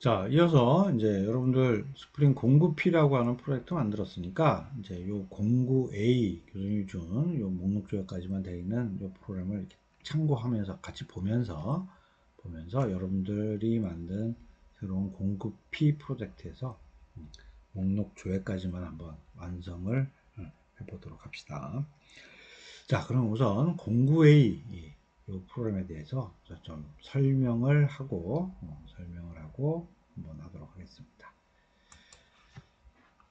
자, 이어서 이제 여러분들 스프링 공구P라고 하는 프로젝트 만들었으니까 이제 요 공구 A 교수님이 준 요 목록 조약까지만 되어 있는 요 프로그램을 이렇게 참고하면서 같이 보면서 여러분들이 만든 새로운 공구P 프로젝트에서 목록 조회까지만 한번 완성을 해보도록 합시다. 자, 그럼 우선 공구A 이 프로그램에 대해서 좀 설명을 하고 한번 하도록 하겠습니다.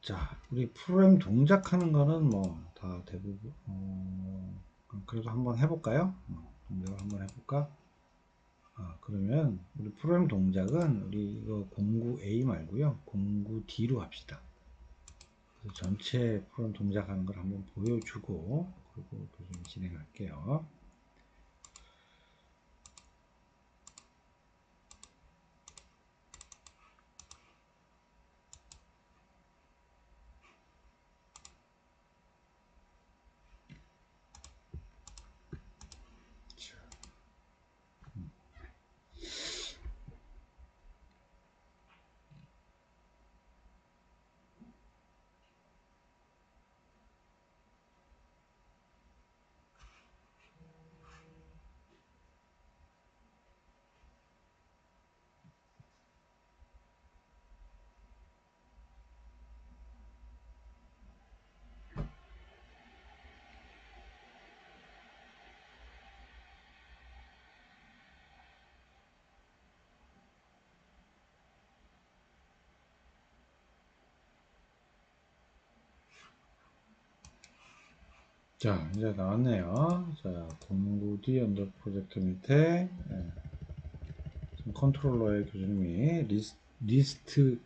자, 우리 프로그램 동작하는 거는 뭐 다 대부분 그래도 한번 해볼까요? 동작을 한번 해볼까? 그러면 우리 프로그램 동작은 우리 이거 공구 A 말고요, 공구 D로 합시다. 그래서 전체 프로그램 동작하는 걸 한번 보여주고 그리고 교수님 진행할게요. 자, 이제 나왔네요. 자, 공구 D 언더 프로젝트 밑에 컨트롤러의 교수님이 리스트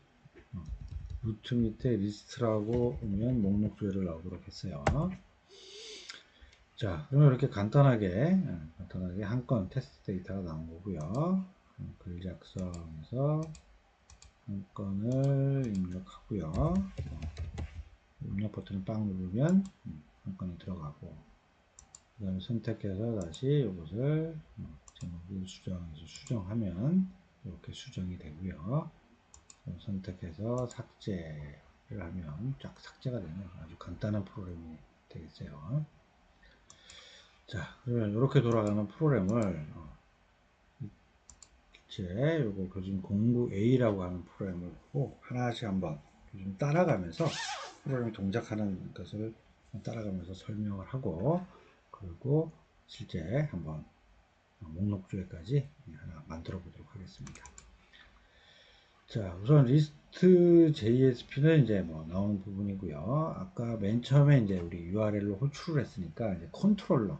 루트 밑에 리스트라고 오면 목록 조회를 나오도록 했어요. 자, 그러면 이렇게 간단하게 한 건 테스트 데이터가 나온 거고요. 글 작성해서 한 건을 입력하고요. 입력 버튼을 빵 누르면 한 건이 들어가고, 그 다음에 선택해서 다시 이것을 제목을 수정해서 수정하면 이렇게 수정이 되고요. 선택해서 삭제를 하면 쫙 삭제가 되는 아주 간단한 프로그램이 되겠어요. 자, 그러면 이렇게 돌아가는 프로그램을 이제 요거 교수님 공구 A라고 하는 프로그램을 꼭 하나씩 한번 좀 따라가면서 프로그램이 동작하는 것을 따라가면서 설명을 하고, 그리고 실제 한번 목록 조회까지 하나 만들어 보도록 하겠습니다. 자, 우선 리스트 JSP는 이제 뭐 나오는 부분이고요. 아까 맨 처음에 이제 우리 URL로 호출을 했으니까 이제 컨트롤러,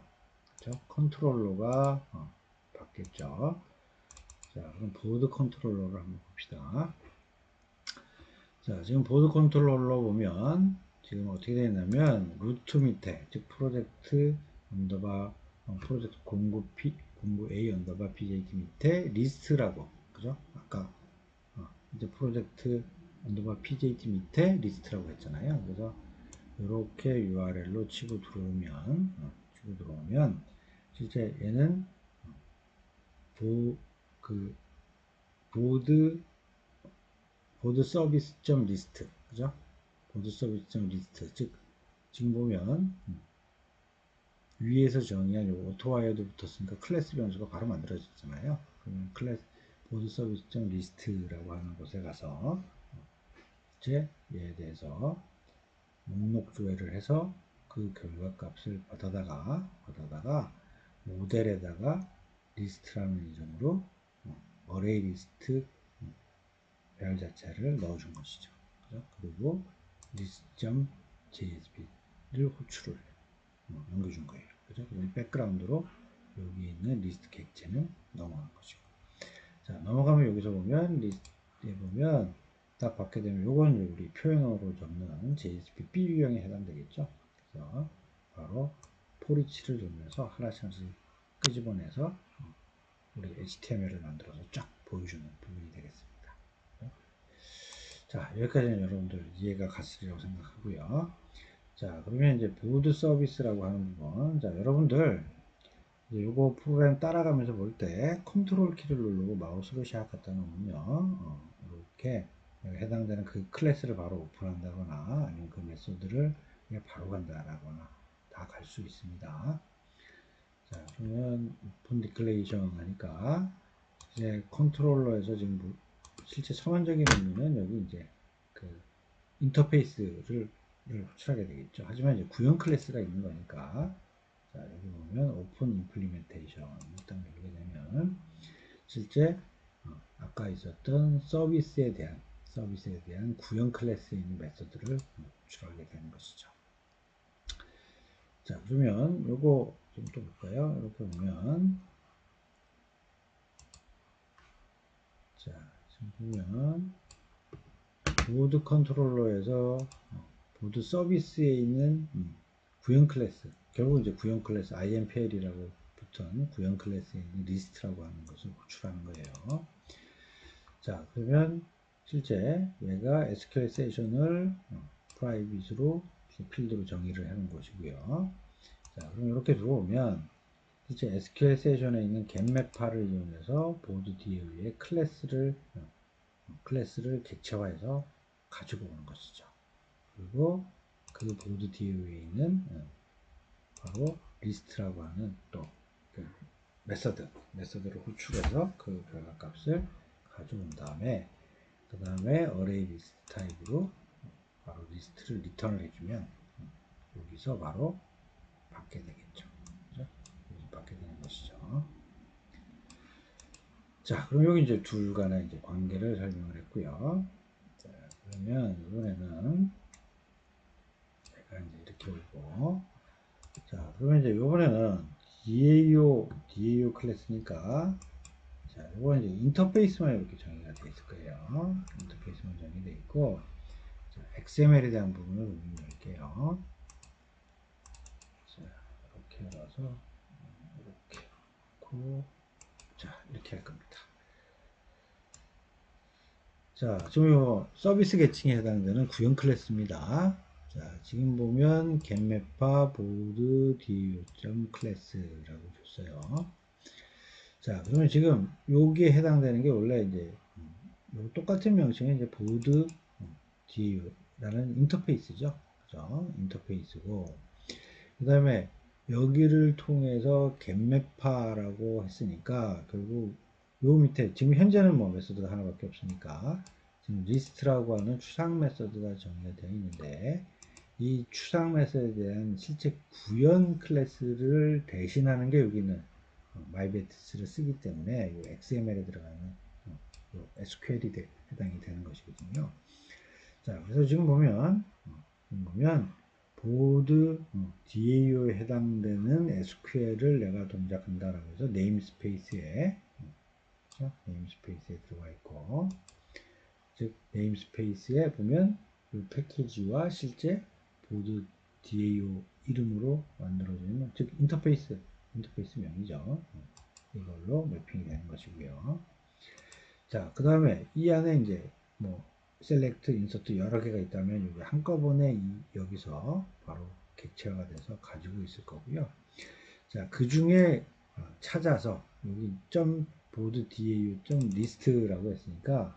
그렇죠? 컨트롤러가 바뀌었죠. 자, 그럼 보드 컨트롤러를 한번 봅시다. 자, 지금 보드 컨트롤러 보면 지금 어떻게 되어 있냐면 루트 밑에, 즉 프로젝트 언더바 프로젝트 공구 A 언더바 PJT 밑에 리스트라고, 그죠? 아까 이제 프로젝트 언더바 PJT 밑에 리스트라고 했잖아요. 그래서 이렇게 URL로 치고 들어오면 실제 얘는 그 보드 서비스.list, 그죠? 보드 서비스.list, 즉 지금 보면 위에서 정의한 요 오토와이어도 붙었으니까 클래스 변수가 바로 만들어졌잖아요. 그러면 클래스 보드 서비스.list라고 하는 곳에 가서 이제 얘에 대해서 목록 조회를 해서 그 결과값을 받아다가 모델에다가 리스트라는 이름으로 어레이 리스트 배열 자체를 넣어준 것이죠. 그죠? 그리고 list.jsp를 호출을 넘겨준 거예요. 그죠? 그럼 백그라운드로 여기 있는 리스트 객체는 넘어간 것이고. 자, 넘어가면 여기서 보면 리스트에 보면 딱 받게 되면 요건 우리 표현어로 적는 JSP B 유형에 해당되겠죠. 그래서 바로 포리치를 돌면서 하나씩 끄집어내서 우리 HTML을 만들어서 쫙 보여주는 부분이 되겠습니다. 자, 여기까지는 여러분들 이해가 갔으리라고 생각하고요. 자, 그러면 이제 보드 서비스라고 하는 부분. 자, 여러분들 이거 프로그램 따라가면서 볼 때 컨트롤 키를 누르고 마우스로 샥 갖다 놓으면요. 이렇게 해당되는 그 클래스를 바로 오픈한다거나 아니면 그 메소드를 바로 간다라거나 다 갈 수 있습니다. 자, 그러면 오픈 디클레이션 하니까 이제 컨트롤러에서 지금 실제 전환적인 의미는 여기 이제 그 인터페이스를 호출하게 되겠죠. 하지만 이제 구형 클래스가 있는 거니까 자, 여기 보면 오픈 임플리멘테이션 일단 누르게 되면 실제 아까 있었던 서비스에 대한 구형 클래스에 있는 메서드를 호출하게 되는 것이죠. 자, 그러면 요거 좀 또 볼까요? 이렇게 보면 자, 지금 보면 보드 컨트롤러에서 보드 서비스에 있는 구형 클래스, 결국 이제 구형 클래스 IMPL이라고 붙은 구형 클래스에 있는 리스트라고 하는 것을 호출하는 거예요. 자, 그러면 실제 얘가 SQL 세션을 프라이빗으로 필드로 정의를 하는 것이고요. 자, 그럼 이렇게 들어오면 실제 SQL 세션에 있는 getMap파를 이용해서 보드 DAO의 클래스를 객체화해서 가지고 오는 것이죠. 그리고 그 보드 DAO에 있는 바로 리스트라고 하는 또 그 메서드를 호출해서 그 결과값을 가져온 다음에 그 다음에 어레이 리스트 타입으로 바로 리스트를 리턴을 해주면 여기서 바로 받게 되겠죠. 그죠? 여기서 받게 되는 것이죠. 자, 그럼 여기 이제 둘 간의 이제 관계를 설명을 했고요. 자, 그러면 이번에는 제가 이제 이렇게 올고, 자, 그러면 이제 이번에는 DAO 클래스니까, 자, 이번 이제 인터페이스만 이렇게 정의가 되어 있을 거예요. 인터페이스만 정의되어 있고, 자, XML에 대한 부분을 설명할게요. 자, 이렇게 열어서 이렇게 놓고, 자, 이렇게 할 겁니다. 자, 지금 요 서비스 계층에 해당되는 구형 클래스입니다. 자, 지금 보면 getMap파 board DAO.class라고 줬어요. 자, 그러면 지금 여기에 해당되는 게 원래 이제 똑같은 명칭은 이제 board DAO라는 인터페이스죠. 그죠? 인터페이스고, 그 다음에 여기를 통해서 getMap파라고 했으니까 결국 요 밑에 지금 현재는 뭐 메소드가 하나밖에 없으니까 지금 리스트라고 하는 추상 메소드가 정의가 되어 있는데 이 추상 메소드에 대한 실제 구현 클래스를 대신하는 게 여기는 myBets를 쓰기 때문에 이 XML에 들어가는 SQL이 해당이 되는 것이거든요. 자, 그래서 지금 보면 보드 DAO에 해당되는 SQL을 내가 동작한다라고 해서 네임스페이스에 들어가 있고, 즉 네임스페이스에 보면 이 패키지와 실제 보드 DAO 이름으로 만들어지는 즉 인터페이스명이죠. 이걸로 매핑이 되는 것이고요. 자, 그 다음에 이 안에 이제 뭐 셀렉트, 인서트 여러 개가 있다면 여기 한꺼번에 여기서 바로 객체화가 돼서 가지고 있을 거고요. 자, 그 중에 찾아서 여기 보드 DAU list라고 했으니까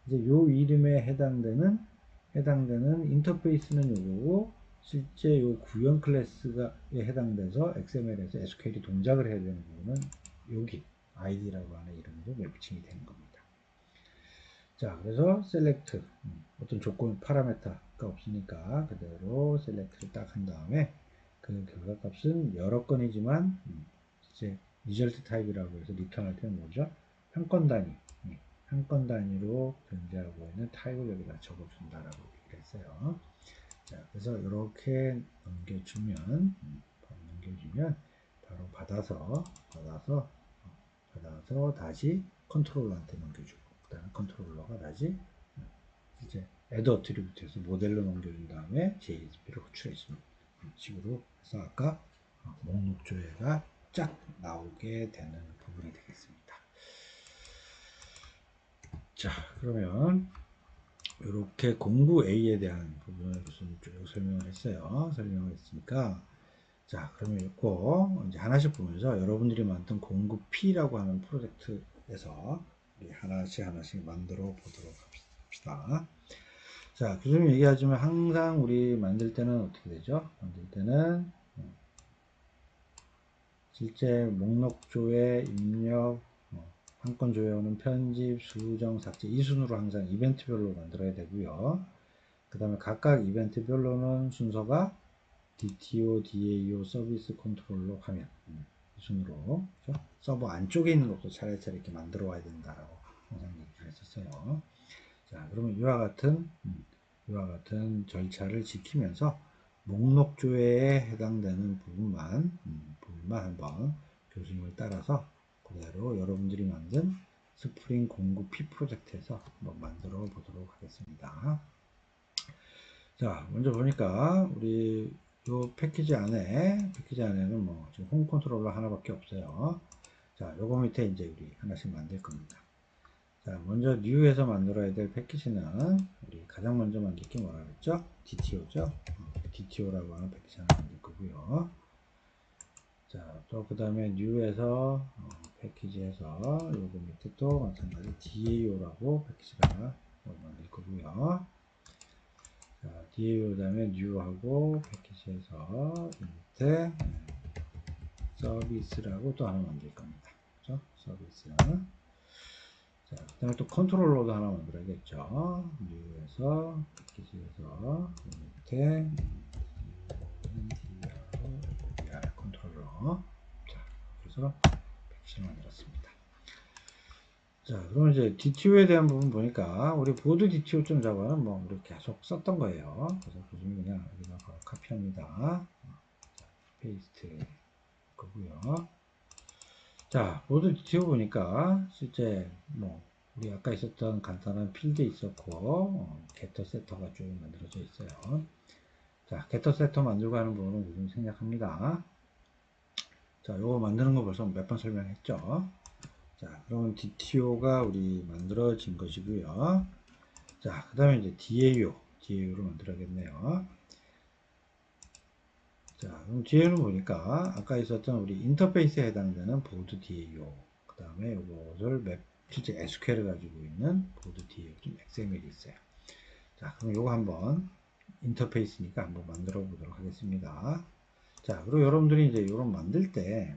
이제 요 이름에 해당되는 인터페이스는 요거고 실제 요 구형 클래스가 해당돼서 XML에서 SQL이 동작을 해야 되는 부분은 여기 id라고 하는 이름으로 매칭이 되는 겁니다. 자, 그래서 셀렉트 어떤 조건 파라메타가 없으니까 그대로 셀렉트를 딱 한 다음에 그 결과값은 여러 건이지만 이제 리절트 타입이라고 해서 리턴할 때는 뭐죠? 한 건 단위로 존재하고 있는 타입을 여기다 적어준다라고 얘기를 했어요. 자, 그래서 이렇게 넘겨주면 바로 받아서 다시 컨트롤러한테 넘겨주고 그 다음에 컨트롤러가 다시 이제 add attribute에서 모델로 넘겨준 다음에 JSP를 호출해주는 식으로 해서 아까 목록 조회가 쫙 나오게 되는 부분이 되겠습니다. 자, 그러면 이렇게 공부 A에 대한 부분을 쭉 설명을 했으니까 자, 그러면 이거 이제 하나씩 보면서 여러분들이 만든 공부 P라고 하는 프로젝트에서 우리 하나씩 만들어 보도록 합시다. 봅시다. 자, 그 얘기하지만 항상 우리 만들 때는 어떻게 되죠? 만들 때는 실제 목록조회, 입력, 한 건 조회오는 편집, 수정, 삭제 이 순으로 항상 이벤트별로 만들어야 되고요. 그 다음에 각각 이벤트별로는 순서가 DTO, DAO, 서비스 컨트롤러 화면 이 순으로 그렇죠? 서버 안쪽에 있는 것도 차례차례 이렇게 만들어 와야 된다라고 항상 얘기를 했었어요. 자, 그러면 이와 같은 절차를 지키면서 목록 조회에 해당되는 부분만 한번 교수님을 따라서 그대로 여러분들이 만든 스프링 공구 P 프로젝트에서 한번 만들어 보도록 하겠습니다. 자, 먼저 보니까 우리 요 패키지 안에는 뭐 지금 홈 컨트롤러 하나밖에 없어요. 자, 요거 밑에 이제 우리 하나씩 만들 겁니다. 자, 먼저 뉴에서 만들어야 될 패키지는 우리 가장 먼저 만들 게 뭐라 그랬죠? DTO죠? DTO라고 하는 패키지 하나 만들 거고요. 자, 또 그 다음에 뉴에서 패키지에서 요거 밑에 또 마찬가지 DAO라고 패키지를 하나 만들 거고요. 자, DAO 그 다음에 뉴하고 패키지에서 이 밑에 서비스라고 또 하나 만들 겁니다. 그죠? 서비스. 자, 그 다음에 또 컨트롤러도 하나 만들어야겠죠. 뉴에서, 패키지에서, 밑에, 컨트롤러. 자, 그래서 패키지를 만들었습니다. 자, 그럼 이제 DTO에 대한 부분 보니까, 우리 보드 DTO 좀 잡아는 뭐, 우리 계속 썼던 거예요. 그래서 교수님 그냥 여기다 바로 카피합니다. 페이스트 거고요. 자, 보드 DTO 보니까, 실제, 뭐, 우리 아까 있었던 간단한 필드 있었고, 게터 세터가 쭉 만들어져 있어요. 자, 게터 세터 만들고 하는 부분은 요즘 생략합니다. 자, 요거 만드는 거 벌써 몇 번 설명했죠. 자, 그러면 DTO가 우리 만들어진 것이고요. 자, 그 다음에 이제 DAO를 만들어야겠네요. 자, 그럼 DAO는 보니까 아까 있었던 우리 인터페이스에 해당되는 보드 DAO, 그 다음에 요것을 실제 SQL을 가지고 있는 보드 DAO, 좀 XML이 있어요. 자, 그럼 요거 한번 인터페이스니까 한번 만들어 보도록 하겠습니다. 자, 그리고 여러분들이 이제 요런 만들 때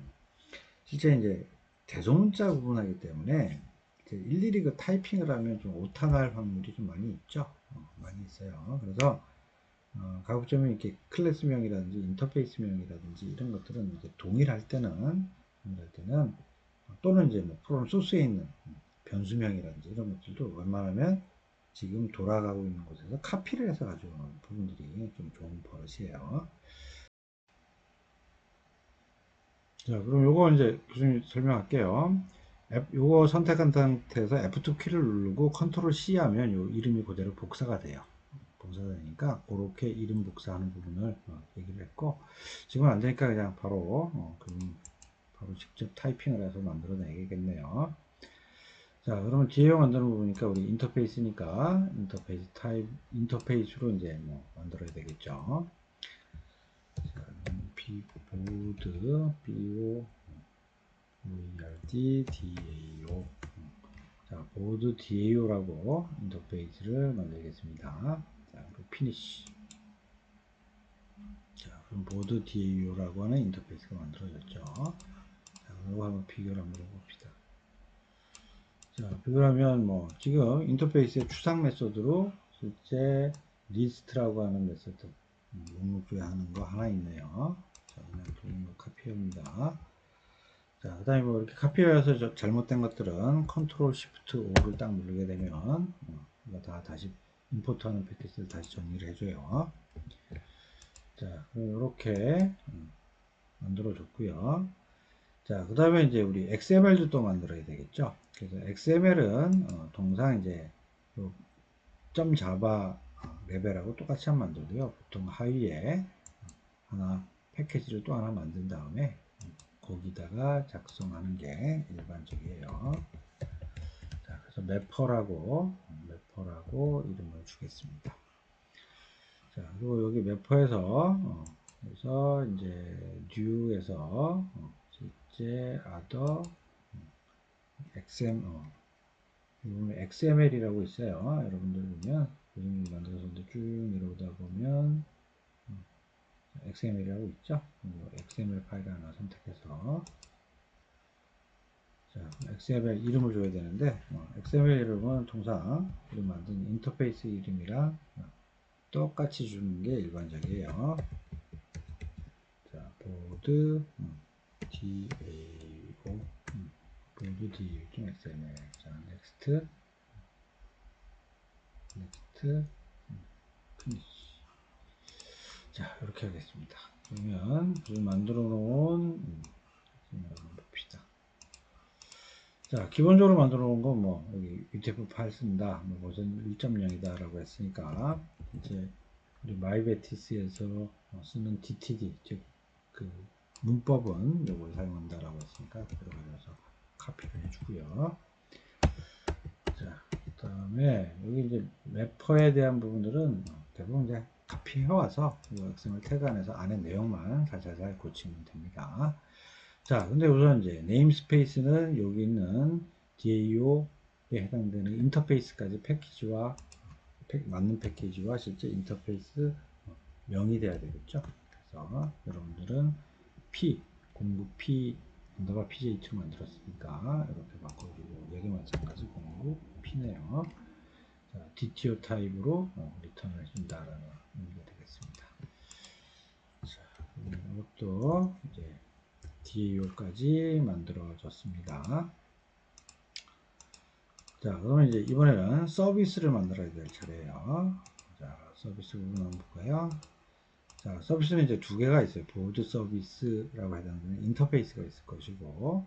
실제 이제 대소문자 구분하기 때문에 이제 일일이 그 타이핑을 하면 좀 오타날 확률이 좀 많이 있죠. 많이 있어요. 그래서 가급적이면 이렇게 클래스명이라든지 인터페이스명이라든지 이런 것들은 이제 동일할 때는 또는 이제 뭐 프로그램 소스에 있는 변수명이라든지 이런 것들도 웬만하면 지금 돌아가고 있는 곳에서 카피를 해서 가져오는 부분들이 좀 좋은 버릇이에요. 자, 그럼 요거 이제 교수님 설명할게요. 요거 선택한 상태에서 F2 키를 누르고 컨트롤 C 하면 요 이름이 그대로 복사가 돼요. 복사가 되니까 그렇게 이름 복사하는 부분을 얘기를 했고, 지금은 안 되니까 그냥 그럼 바로 직접 타이핑을 해서 만들어내겠네요. 자, 그러면 DAO 만드는 거 보니까 우리 인터페이스니까 인터페이스로 이제 뭐 만들어야 되겠죠. 자, 보드 DAO. 자, 보드 DAO라고 인터페이스를 만들겠습니다. 자, 그리고 피니시. 자, 그럼 보드 DAO라고 하는 인터페이스가 만들어졌죠. 자, 이거 한번 비교를 한번 해봅시다. 자, 비교하면 뭐 지금 인터페이스의 추상 메소드로 실제 리스트라고 하는 메소드 목록 조회하는 거 하나 있네요. 자, 그냥 돌린 거 카피합니다. 자, 그 다음에 뭐 이렇게 카피해서 잘못된 것들은 컨트롤 시프트 O를 딱 누르게 되면 이거 다 다시 임포트하는 패키지를 다시 정리를 해줘요. 자, 이렇게 만들어 줬고요. 자, 그 다음에 이제 우리 XML도 또 만들어야 되겠죠. 그래서 XML은 동상 이제 .java 레벨하고 똑같이 한번 만들고요. 보통 하위에 하나 패키지를 또 하나 만든 다음에 거기다가 작성하는 게 일반적이에요. 자, 그래서 매퍼라고 이름을 주겠습니다. 자, 그리고 여기 매퍼에서 그래서 이제 new에서 실제 other XM 이거는 XML이라고 있어요. 여러분들 보면 요즘 만들어서 쭉 내려오다 보면 XML이라고 있죠. XML 파일 하나 선택해서 자, XML 이름을 줘야 되는데 XML 이름은 통상 우리 만든 인터페이스 이름이랑 똑같이 주는 게 일반적이에요. 자, 보드 DAO 보드 DAO XML 자, next finish 자, 이렇게 하겠습니다. 그러면 지금 만들어 놓은 한번 봅시다. 자, 기본적으로 만들어 놓은 건 뭐 여기 UTF 파일 쓴다, 뭐 버전 1.0이다 라고 했으니까 이제 우리 마이베티스에서 쓰는 DTD 즉 그 문법은 요걸 사용한다 라고 했으니까 그대로 가져와서 카피를 해주고요. 자, 그 다음에 여기 이제 래퍼에 대한 부분들은 대부분 이제 카피해 와서 이 XML 태그 안에서 안에 내용만 살살 고치면 됩니다. 자, 근데 우선 이제 네임스페이스는 여기 있는 DAO에 해당되는 인터페이스까지 패키지와 맞는 패키지와 실제 인터페이스 명이 돼야 되겠죠. 그래서 여러분들은 P 공구 P 언더바 PJ2 만들었으니까 이렇게 바꿔주고 여기 마찬가지 공구 P네요. 자, DTO 타입으로 리턴을 해준다라는 의미가 되겠습니다. 자, 이것도 이제 DAO까지 만들어졌습니다. 자, 그러면 이제 이번에는 서비스를 만들어야 될 차례예요. 자, 서비스 부분 한번 볼까요? 자, 서비스는 이제 두 개가 있어요. 보드 서비스라고 해당되는 인터페이스가 있을 것이고,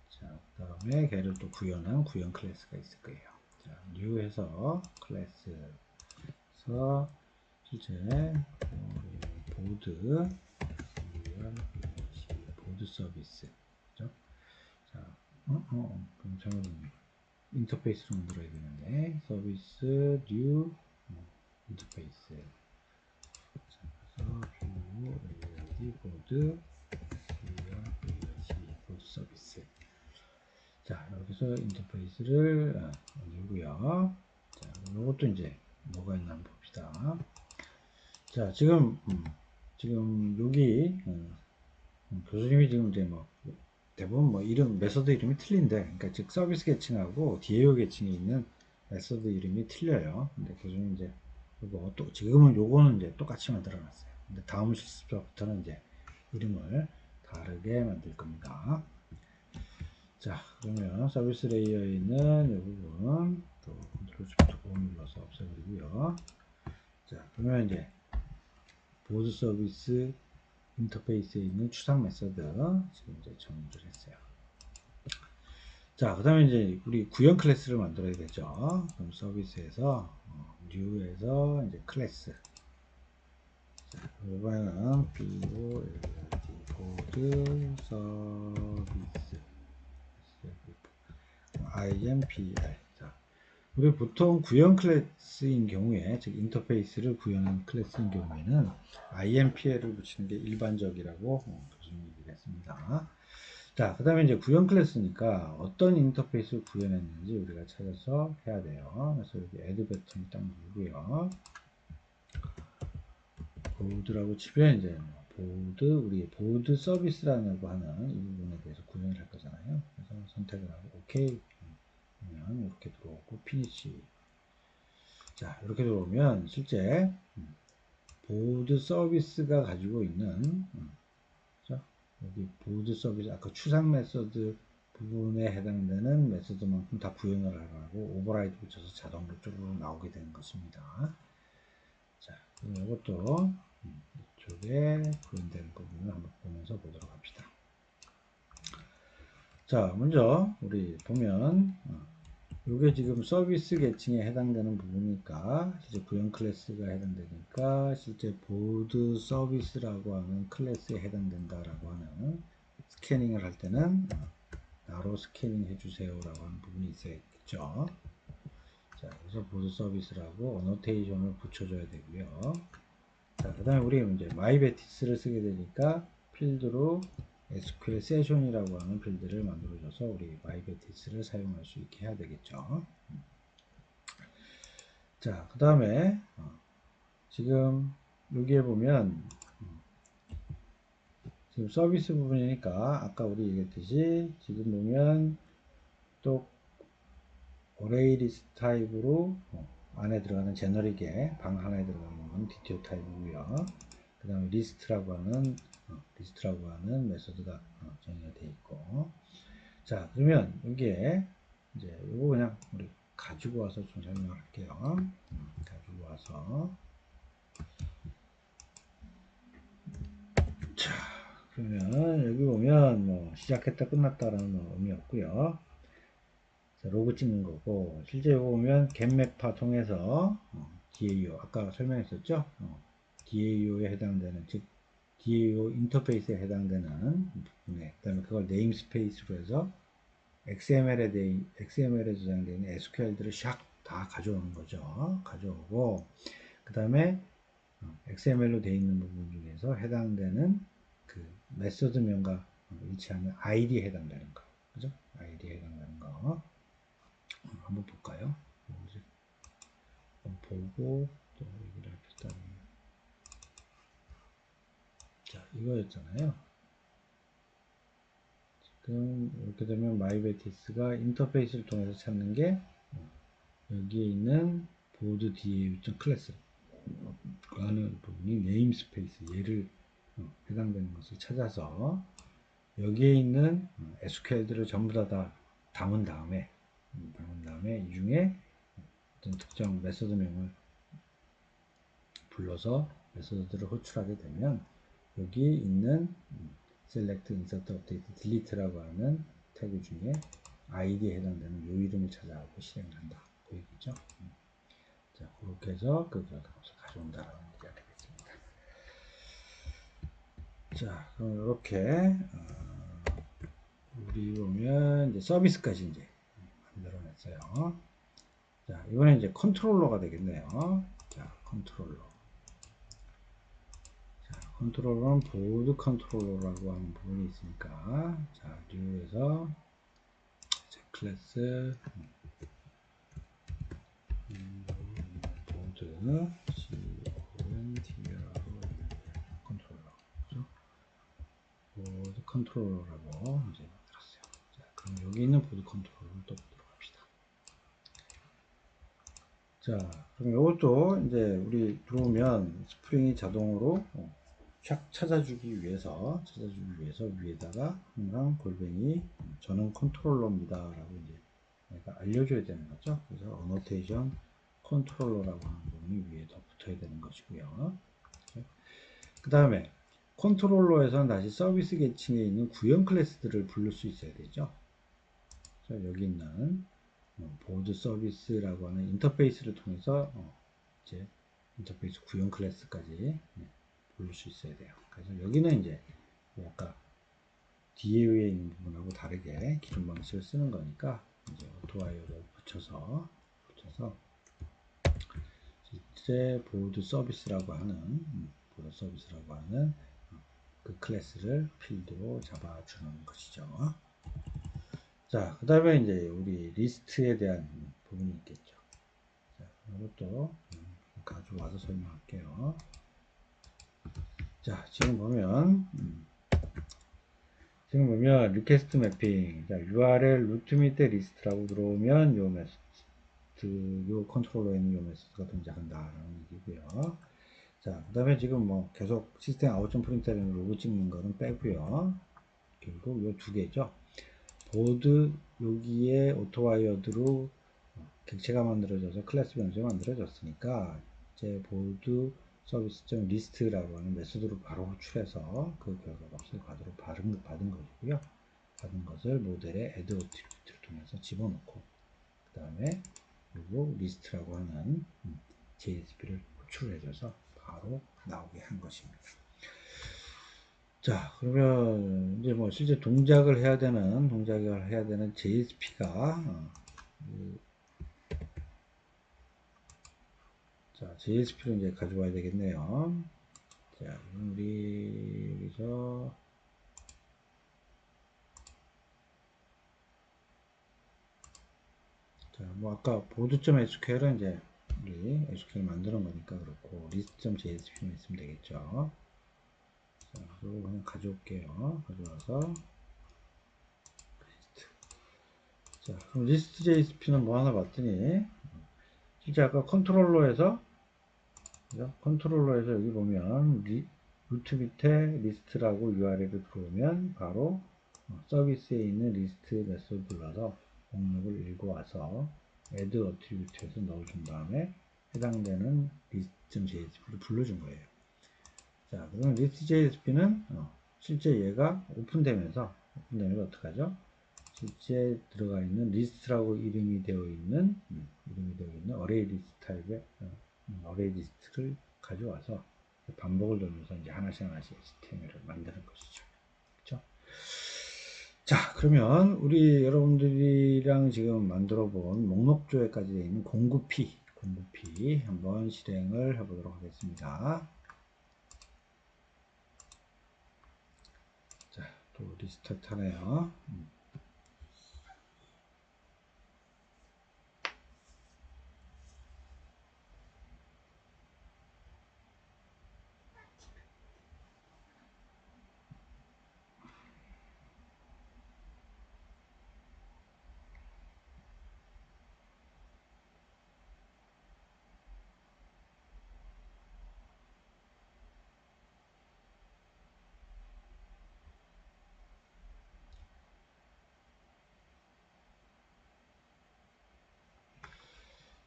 자, 그 다음에 걔를 또 구현한 구현 클래스가 있을 거예요. 자, 뉴해서 클래스에서 실제 보드 서비스, 그죠? 자, 그럼 저는 인터페이스로 만들어야 되는데 서비스 뉴 인터페이스 그래서 뷰 LED 보드 보드 서비스 자 이렇게 해서 인터페이스를 만들고요. 자 이것도 이제 뭐가 있나 한번 봅시다. 자 지금 여기 교수님이 지금 이제 뭐 대부분 뭐 이름 메서드 이름이 틀린데 그러니까 즉 서비스 계층하고 DAO 계층에 있는 메서드 이름이 틀려요. 근데 교수님 이제 이거 또 지금은 요거는 이제 똑같이 만들어 놨어요. 근데 다음 실습부터는 이제 이름을 다르게 만들 겁니다. 자 그러면 서비스 레이어에 있는 이 부분 또 컨트롤 shift O 눌러서 없애버리고요. 자 그러면 이제 보드 서비스 인터페이스에 있는 추상 메서드 지금 이제 정리를 했어요. 자, 그 다음에 이제 우리 구형 클래스를 만들어야 되죠. 그럼 서비스에서 뉴에서 이제 클래스. 자, 이번에는 BOLD 보드 서비스 IMPL. 자, 우리 보통 구형 클래스인 경우에 즉 인터페이스를 구현한 클래스인 경우에는 IMPL을 붙이는 게 일반적이라고 교수님이 얘기했습니다. 자, 그 다음에 이제 구현 클래스니까 어떤 인터페이스를 구현했는지 우리가 찾아서 해야 돼요. 그래서 여기 add 버튼을 딱 누르고요. 보드라고 치면 이제 우리 보드 서비스라고 하는 이 부분에 대해서 구현을 할 거잖아요. 그래서 선택을 하고 OK 하면 이렇게 들어오고 피니시. 자, 이렇게 들어오면 실제 보드 서비스가 가지고 있는 여기 보드 서비스 아까 추상 메서드 부분에 해당되는 메서드만큼 다 구현을 하라고 오버라이드 붙여서 자동으로 쪽으로 나오게 되는 것입니다. 자, 그럼 이것도 이쪽에 구현되는 부분을 한번 보면서 보도록 합시다. 자, 먼저 우리 보면 이게 지금 서비스 계층에 해당되는 부분이니까 실제 구현 클래스가 해당되니까 실제 보드 서비스라고 하는 클래스에 해당된다라고 하는 스캐닝을 할 때는 나로 스캐닝 해주세요 라고 하는 부분이 있어야겠죠. 자, 그래서 보드 서비스라고 어노테이션을 붙여줘야 되고요. 자, 그 다음에 우리 이제 마이베티스를 쓰게 되니까 필드로 SQL 세션이라고 하는 필드를 만들어줘서 우리 마이베티스를 사용할 수 있게 해야 되겠죠. 자, 그 다음에 지금 여기에 보면 지금 서비스 부분이니까 아까 우리 얘기했듯이 지금 보면 또 어레이 리스트 타입으로 안에 들어가는 제너릭의 방 하나에 들어가는 건 디테일 타입이고요. 그 다음에 리스트라고 하는 메소드가 정의가 되어 있고. 자, 그러면 여기에 이제 이거 그냥 우리 가지고 와서 좀 설명을 할게요. 가지고 와서. 자, 그러면 여기 보면 뭐 시작했다 끝났다라는 의미 없고요. 자, 로그 찍는 거고, 실제 이거 보면 겟맵파 통해서 DAO 아까 설명했었죠. DAO에 해당되는, 즉 DAO 인터페이스에 해당되는 부분에, 그다음에 그걸 네임스페이스로 해서 XML에 저장되어 있는 SQL들을 샥 다 가져오는 거죠. 가져오고, 그 다음에 XML로 되어 있는 부분 중에서 해당되는 그 메소드명과 일치하는 ID에 해당되는 거. 그죠? ID에 해당되는 거. 한번 볼까요? 보고 또 얘기를 합시다. 자, 이거였잖아요. 지금 이렇게 되면 마이베티스가 인터페이스를 통해서 찾는 게 여기에 있는 보드 DAU 클래스 라는 부분이 네임스페이스 얘를 해당되는 것을 찾아서 여기에 있는 SQL들을 전부 다 담은 다음에 이 중에 어떤 특정 메소드명을 불러서 메소드들을 호출하게 되면 여기 있는 select, insert, update, delete라고 하는 태그 중에 id에 해당되는 요 이름을 찾아가고 실행을 한다. 그 얘기죠. 자, 그렇게 해서 그 결과값을 가져온다라는 얘기가 되겠습니다. 자, 그럼 이렇게 우리 보면 이제 서비스까지 이제 만들어냈어요. 자, 이번에 이제 컨트롤러가 되겠네요. 자, 컨트롤러. 컨트롤러는 보드 컨트롤러라고 하는 부분이 있으니까, 자, 류에서 클래스 보드 컨트롤러, 그죠? 보드 컨트롤러라고 이제 만들었어요. 자, 그럼 여기 있는 보드 컨트롤러를 또 보도록 합시다. 자, 그럼 이것도 이제 우리 들어오면 스프링이 자동으로 샥 찾아주기 위해서 위에다가 항상 골뱅이 저는 컨트롤러입니다 라고 이제 내가 알려줘야 되는 거죠. 그래서 어노테이션 컨트롤러라고 하는 부분이 위에 더 붙어야 되는 것이고요. 그 다음에 컨트롤러에서는 다시 서비스 계층에 있는 구형 클래스들을 부를 수 있어야 되죠. 그래서 여기 있는 보드 서비스라고 하는 인터페이스를 통해서 이제 인터페이스 구형 클래스까지 부를 수 있어야 돼요. 그래서 여기는 이제 아까 DAO에 있는 부분하고 다르게 기존 방식을 쓰는 거니까 이제 오토와이어를 붙여서 실제 보드 서비스라고 하는 그 클래스를 필드로 잡아주는 것이죠. 자, 그 다음에 이제 우리 리스트에 대한 부분이 있겠죠. 자, 이것도 가져와서 설명할게요. 자, 지금 보면 리퀘스트 매핑, 자, URL 루트 밑에 리스트라고 들어오면 요 메소드, 요 컨트롤러에 있는 요 메소드가 등장한다라는 얘기고요. 자, 그 다음에 지금 뭐 계속 시스템 아웃점 프린트라는 로고 찍는 거는 빼고요. 결국 요 두 개죠. 보드 여기에 오토와이어드로 객체가 만들어져서 클래스 변수가 만들어졌으니까 이제 보드 서비스.리스트라고 리스트라고 하는 메소드로 바로 호출해서 그 결과값을 받은 것이고요. 받은 것을 모델의 add attribute를 통해서 집어넣고 그 다음에 그리고 리스트라고 하는 JSP를 호출해줘서 바로 나오게 한 것입니다. 자, 그러면 이제 뭐 실제 동작을 해야 되는 JSP가 자, JSP를 이제 가져와야 되겠네요. 자, 우리 여기서 자, 뭐 아까 보드.sql은 이제 우리 SQL 만드는 거니까 그렇고 list.jsp만 있으면 되겠죠. 자, 그리고 그냥 가져올게요. 가져와서 자, 그럼 list.jsp는 뭐 하나 봤더니 진짜 아까 컨트롤러에서 여기 보면 루트 밑에 리스트라고 URL을 들어오면 바로 서비스에 있는 리스트 메소드 불러서 목록을 읽어와서 add attribute에서 넣어준 다음에 해당되는 list.jsp를 불러준 거예요. 자, 그러면 list.jsp는 실제 얘가 오픈되면서 어떻게 하죠? 실제 들어가 있는 리스트라고 이름이 되어 있는 어레이 리스트 타입의 어레이 리스트를 가져와서 반복을 돌면서 이제 하나씩 HTML을 만드는 것이죠. 그렇죠? 자, 그러면 우리 여러분들이랑 지금 만들어 본 목록 조회까지 되어 있는 공구피 한번 실행을 해보도록 하겠습니다. 자, 또 리스타트 하네요.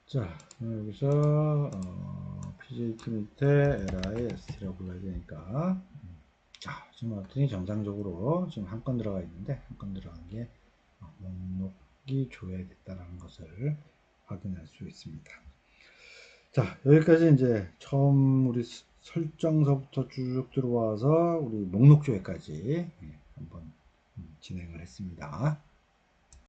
자, 여기서 pgt 밑에 list라고 불러야 되니까 자, 지금 왔더니 정상적으로 지금 한 건 들어가 있는데 한 건 들어간 게 목록이 조회됐다는 것을 확인할 수 있습니다. 자, 여기까지 이제 처음 우리 설정서부터 쭉 들어와서 우리 목록 조회까지 한번 진행을 했습니다.